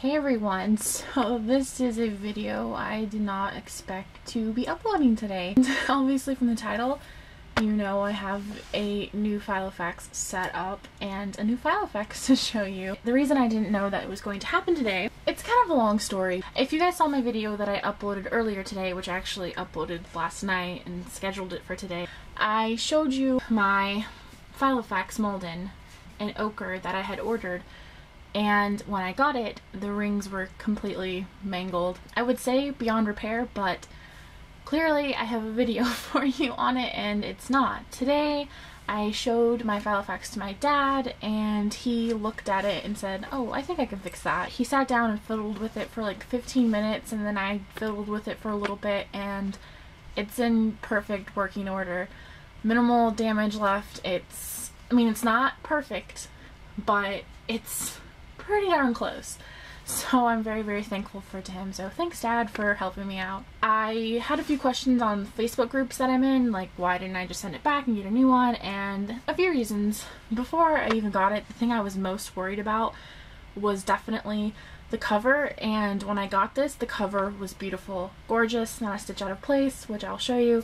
Hey everyone, so this is a video I did not expect to be uploading today. Obviously from the title, you know I have a new Filofax set up and a new Filofax to show you. The reason I didn't know that it was going to happen today, it's kind of a long story. If you guys saw my video that I uploaded earlier today, which I actually uploaded last night and scheduled it for today, I showed you my Filofax Malden Ochre that I had ordered. And when I got it, the rings were completely mangled. I would say beyond repair, but clearly I have a video for you on it and it's not. Today I showed my Filofax to my dad and he looked at it and said, "Oh, I think I can fix that." He sat down and fiddled with it for like 15 minutes and then I fiddled with it for a little bit and it's in perfect working order. Minimal damage left. It's not perfect, but it's pretty darn close. So I'm very, very thankful to him. So thanks, Dad, for helping me out. I had a few questions on Facebook groups that I'm in, like why didn't I just send it back and get a new one, and a few reasons. Before I even got it, the thing I was most worried about was definitely the cover, and when I got this, the cover was beautiful, gorgeous, not a stitch out of place, which I'll show you.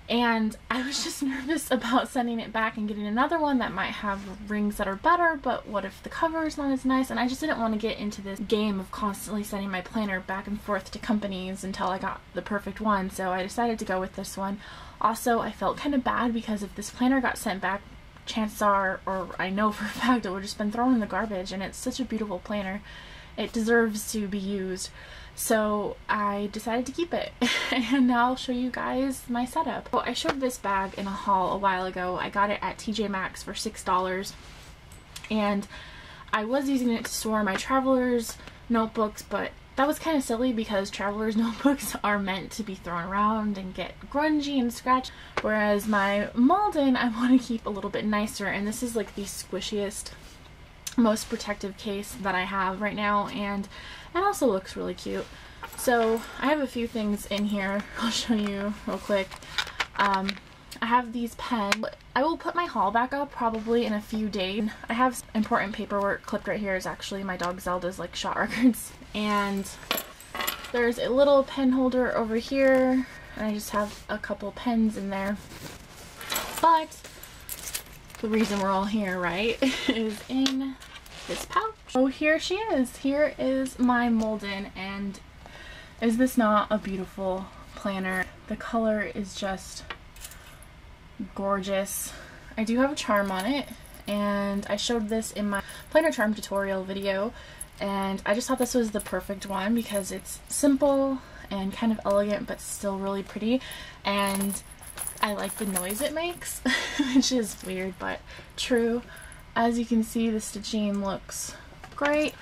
And I was just nervous about sending it back and getting another one that might have rings that are better, but what if the cover is not as nice? And I just didn't want to get into this game of constantly sending my planner back and forth to companies until I got the perfect one, so I decided to go with this one. Also, I felt kind of bad because if this planner got sent back, chances are, or I know for a fact, it would have just been thrown in the garbage, and it's such a beautiful planner. It deserves to be used. So I decided to keep it and now I'll show you guys my setup. Well, I showed this bag in a haul a while ago. I got it at TJ Maxx for $6 and I was using it to store my traveler's notebooks, but that was kind of silly because traveler's notebooks are meant to be thrown around and get grungy and scratched, whereas my Malden I want to keep a little bit nicer, and this is like the squishiest, most protective case that I have right now, and it also looks really cute. So I have a few things in here I'll show you real quick. I have these pens. I will put my haul back up probably in a few days. I have important paperwork clipped right here. Is actually my dog Zelda's like shot records, and there's a little pen holder over here, and I just have a couple pens in there. But the reason we're all here, right, is in this pouch. Oh, here she is. Here is my Malden, and is this not a beautiful planner? The color is just gorgeous. I do have a charm on it, and I showed this in my planner charm tutorial video, and I just thought this was the perfect one because it's simple and kind of elegant but still really pretty, and I like the noise it makes, which is weird but true. As you can see, the stitching looks great.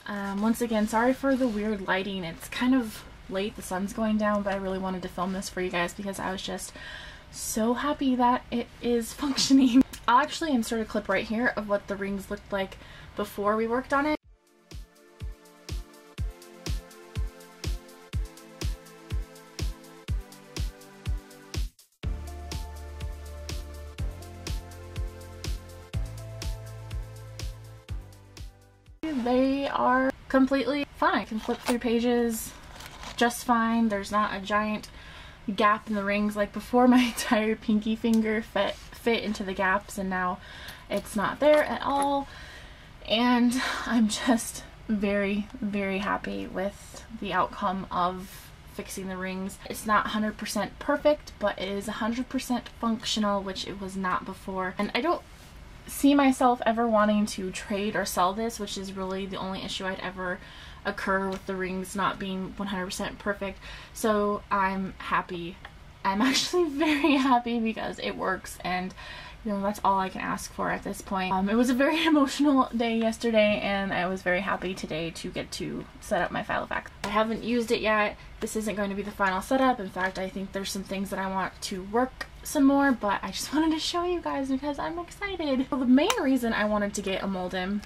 Once again, sorry for the weird lighting. It's kind of late, the sun's going down, but I really wanted to film this for you guys because I was just so happy that it is functioning. I'll actually insert a clip right here of what the rings looked like before we worked on it. They are completely fine. I can flip through pages just fine. There's not a giant gap in the rings like before. My entire pinky finger fit into the gaps, and now it's not there at all. And I'm just very, very happy with the outcome of fixing the rings. It's not 100% perfect, but it is 100% functional, which it was not before. And I don't see myself ever wanting to trade or sell this, which is really the only issue I'd ever occur with the rings not being 100% perfect. So I'm happy. I'm actually very happy because it works, and you know, that's all I can ask for at this point. It was a very emotional day yesterday, and I was very happy today to get to set up my Filofax. I haven't used it yet. This isn't going to be the final setup. In fact, I think there's some things that I want to work some more, but I just wanted to show you guys because I'm excited. Well, the main reason I wanted to get a Malden,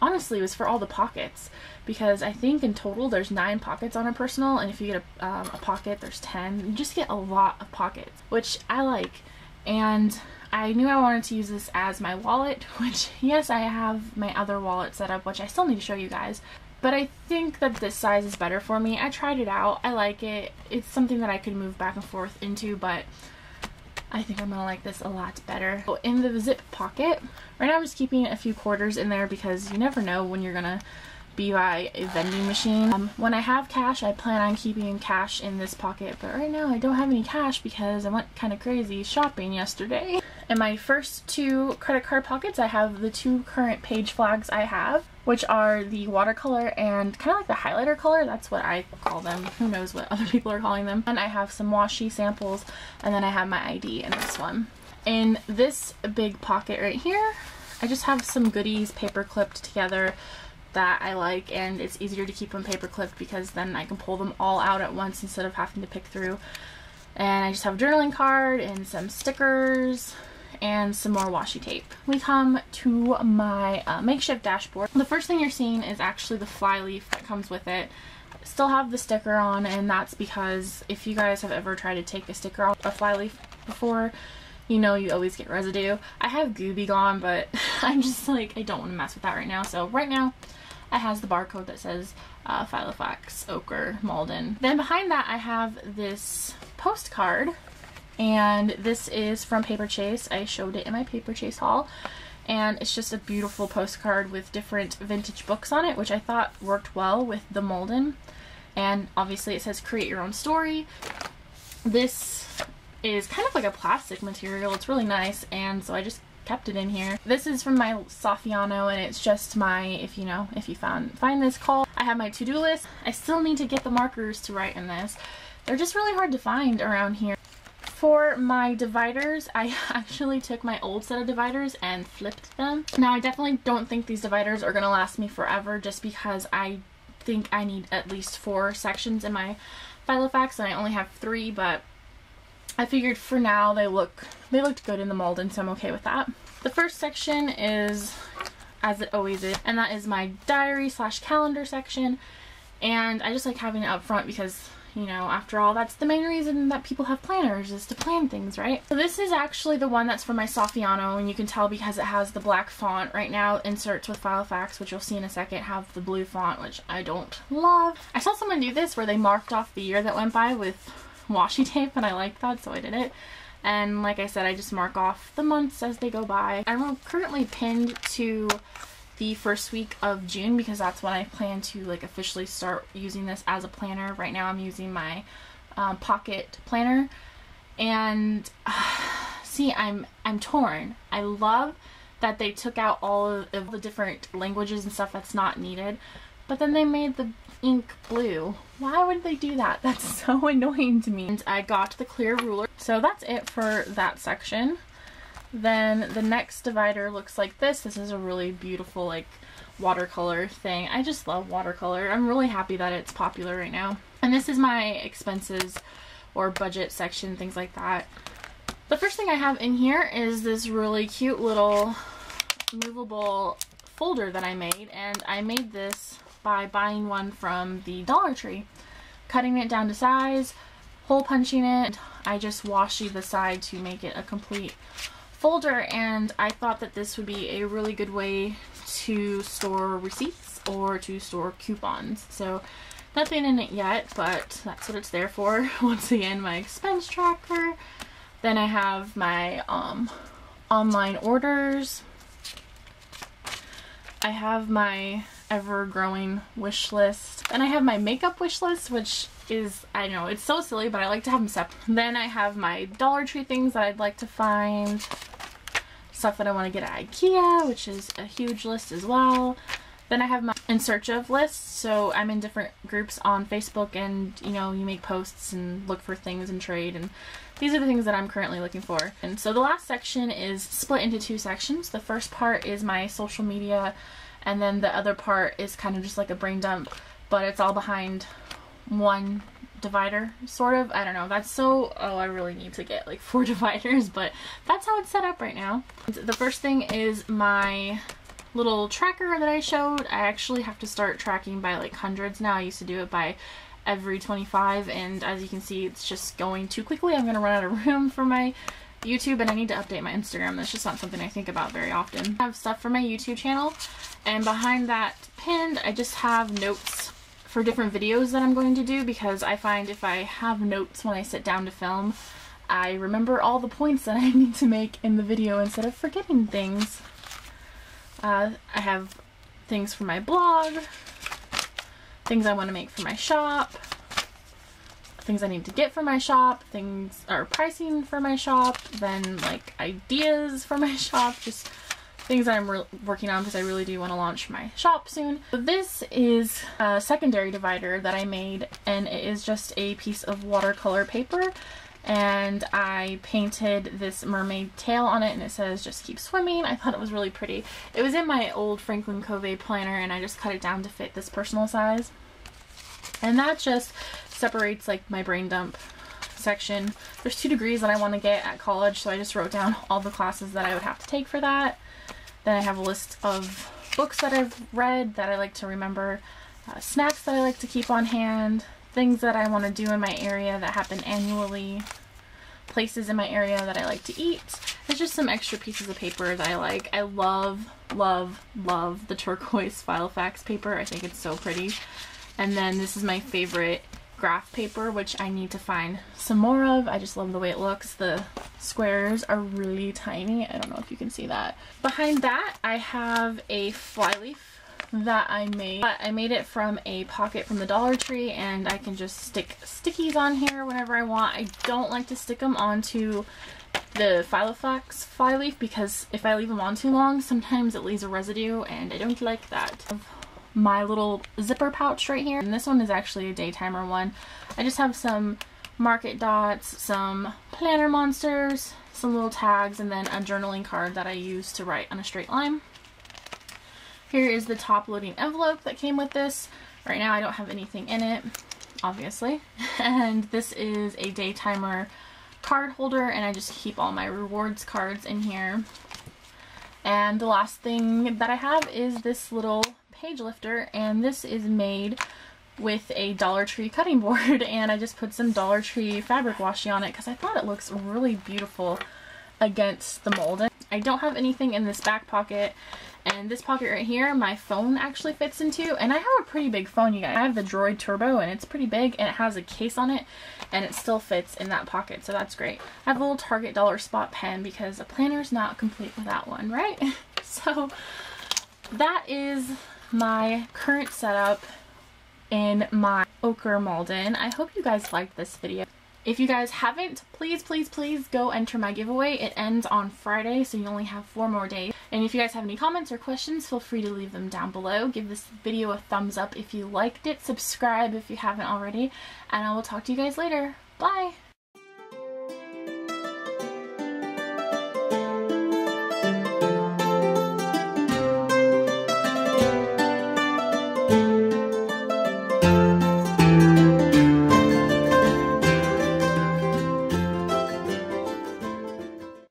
honestly, was for all the pockets, because I think in total there's 9 pockets on a personal, and if you get a pocket, there's 10. You just get a lot of pockets, which I like. and I knew I wanted to use this as my wallet, which yes, I have my other wallet set up, which I still need to show you guys. But I think that this size is better for me. I tried it out. I like it. It's something that I could move back and forth into, but I think I'm gonna like this a lot better. So in the zip pocket, right now I'm just keeping a few quarters in there because you never know when you're gonna be by a vending machine. When I have cash, I plan on keeping cash in this pocket, but right now I don't have any cash because I went kind of crazy shopping yesterday. In my first two credit card pockets, I have the two current page flags I have, which are the watercolor and kind of like the highlighter color. That's what I call them. Who knows what other people are calling them. And I have some washi samples, and then I have my ID in this one. In this big pocket right here, I just have some goodies paper clipped together that I like, and it's easier to keep them paper clipped because then I can pull them all out at once instead of having to pick through. And I just have a journaling card and some stickers and some more washi tape. We come to my makeshift dashboard. The first thing you're seeing is actually the fly leaf that comes with it. Still have the sticker on, and that's because if you guys have ever tried to take a sticker off a fly leaf before, you know you always get residue. I have Gooby Gone, but I'm just like, I don't want to mess with that right now. So right now it has the barcode that says Filofax, Ochre, Malden. Then behind that I have this postcard, and this is from Paper Chase. I showed it in my Paper Chase haul, and it's just a beautiful postcard with different vintage books on it, which I thought worked well with the Malden. And obviously it says create your own story. This is kind of like a plastic material. It's really nice, and so I just kept it in here. This is from my Saffiano, and it's just my, if you find this call. I have my to-do list. I still need to get the markers to write in this. They're just really hard to find around here. For my dividers, I actually took my old set of dividers and flipped them. Now I definitely don't think these dividers are gonna last me forever, just because I think I need at least 4 sections in my Filofax, and I only have 3, but I figured for now they looked good in the Malden, so I'm okay with that. The first section is as it always is, and that is my diary / calendar section, and I just like having it up front because, you know, after all, that's the main reason that people have planners, is to plan things, right? So this is actually the one that's for my Saffiano, and you can tell because it has the black font. Right now inserts with Filofax, which you'll see in a second, have the blue font, which I don't love. I saw someone do this where they marked off the year that went by with washi tape, and I liked that, so I did it. And like I said, I just mark off the months as they go by. I'm currently pinned to the first week of June because that's when I plan to like officially start using this as a planner. Right now I'm using my pocket planner, and see, I'm torn. I love that they took out all of the different languages and stuff that's not needed, but then they made the ink blue. Why would they do that? That's so annoying to me. And I got the clear ruler. So that's it for that section. Then the next divider looks like this. This is a really beautiful like watercolor thing. I just love watercolor. I'm really happy that it's popular right now. And this is my expenses or budget section, things like that. The first thing I have in here is this really cute little movable folder that I made, and I made this by buying one from the Dollar Tree, cutting it down to size, hole punching it. I just washi the side to make it a complete folder, and I thought that this would be a really good way to store receipts or to store coupons. So nothing in it yet, but that's what it's there for. Once again, my expense tracker. Then I have my online orders. I have my ever-growing wish list. Then I have my makeup wish list, which is, I know, it's so silly, but I like to have them separate. Then I have my Dollar Tree things that I'd like to find. Stuff that I want to get at IKEA, which is a huge list as well. Then I have my in search of lists, so I'm in different groups on Facebook, and you know, you make posts and look for things and trade, and these are the things that I'm currently looking for. And so the last section is split into 2 sections. The first part is my social media, and then the other part is kind of just like a brain dump, but it's all behind one divider, sort of. I don't know, that's so, oh, I really need to get like 4 dividers, but that's how it's set up right now. The first thing is my little tracker that I showed. I actually have to start tracking by like hundreds now. I used to do it by every 25, and as you can see, it's just going too quickly. I'm gonna run out of room for my YouTube, and I need to update my Instagram. That's just not something I think about very often. I have stuff for my YouTube channel, and behind that pinned, I just have notes for different videos that I'm going to do, because I find if I have notes when I sit down to film, I remember all the points that I need to make in the video instead of forgetting things. I have things for my blog, things I want to make for my shop, things I need to get for my shop, things or pricing for my shop, then like ideas for my shop, just things that I'm working on because I really do want to launch my shop soon. So this is a secondary divider that I made, and it is just a piece of watercolor paper, and I painted this mermaid tail on it, and it says just keep swimming. I thought it was really pretty. It was in my old Franklin Covey planner, and I just cut it down to fit this personal size. And that just separates like my brain dump section. There's 2 degrees that I want to get at college, so I just wrote down all the classes that I would have to take for that. Then I have a list of books that I've read that I like to remember, snacks that I like to keep on hand, things that I want to do in my area that happen annually, places in my area that I like to eat. There's just some extra pieces of paper that I like. I love, love, love the turquoise Filofax paper. I think it's so pretty. And then this is my favorite graph paper, which I need to find some more of. I just love the way it looks. The squares are really tiny. I don't know if you can see that. Behind that, I have a flyleaf that I made. I made it from a pocket from the Dollar Tree, and I can just stick stickies on here whenever I want. I don't like to stick them onto the Filofax flyleaf because if I leave them on too long, sometimes it leaves a residue, and I don't like that. My little zipper pouch right here, and this one is actually a daytimer one. I just have some market dots, some planner monsters, some little tags, and then a journaling card that I use to write on a straight line. Here is the top loading envelope that came with this. Right now I don't have anything in it, obviously. And this is a daytimer card holder, and I just keep all my rewards cards in here. And the last thing that I have is this little page lifter, and this is made with a Dollar Tree cutting board, and I just put some Dollar Tree fabric washi on it because I thought it looks really beautiful against the mold. I don't have anything in this back pocket, and this pocket right here my phone actually fits into, and I have a pretty big phone, you guys. I have the Droid Turbo, and it's pretty big, and it has a case on it, and it still fits in that pocket, so that's great. I have a little Target dollar spot pen because a planner's not complete without one, right? So that is my current setup in my ochre Malden. I hope you guys liked this video. If you guys haven't, please, please, please go enter my giveaway. It ends on Friday, so you only have 4 more days. And if you guys have any comments or questions, feel free to leave them down below. Give this video a thumbs up if you liked it. Subscribe if you haven't already. And I will talk to you guys later. Bye!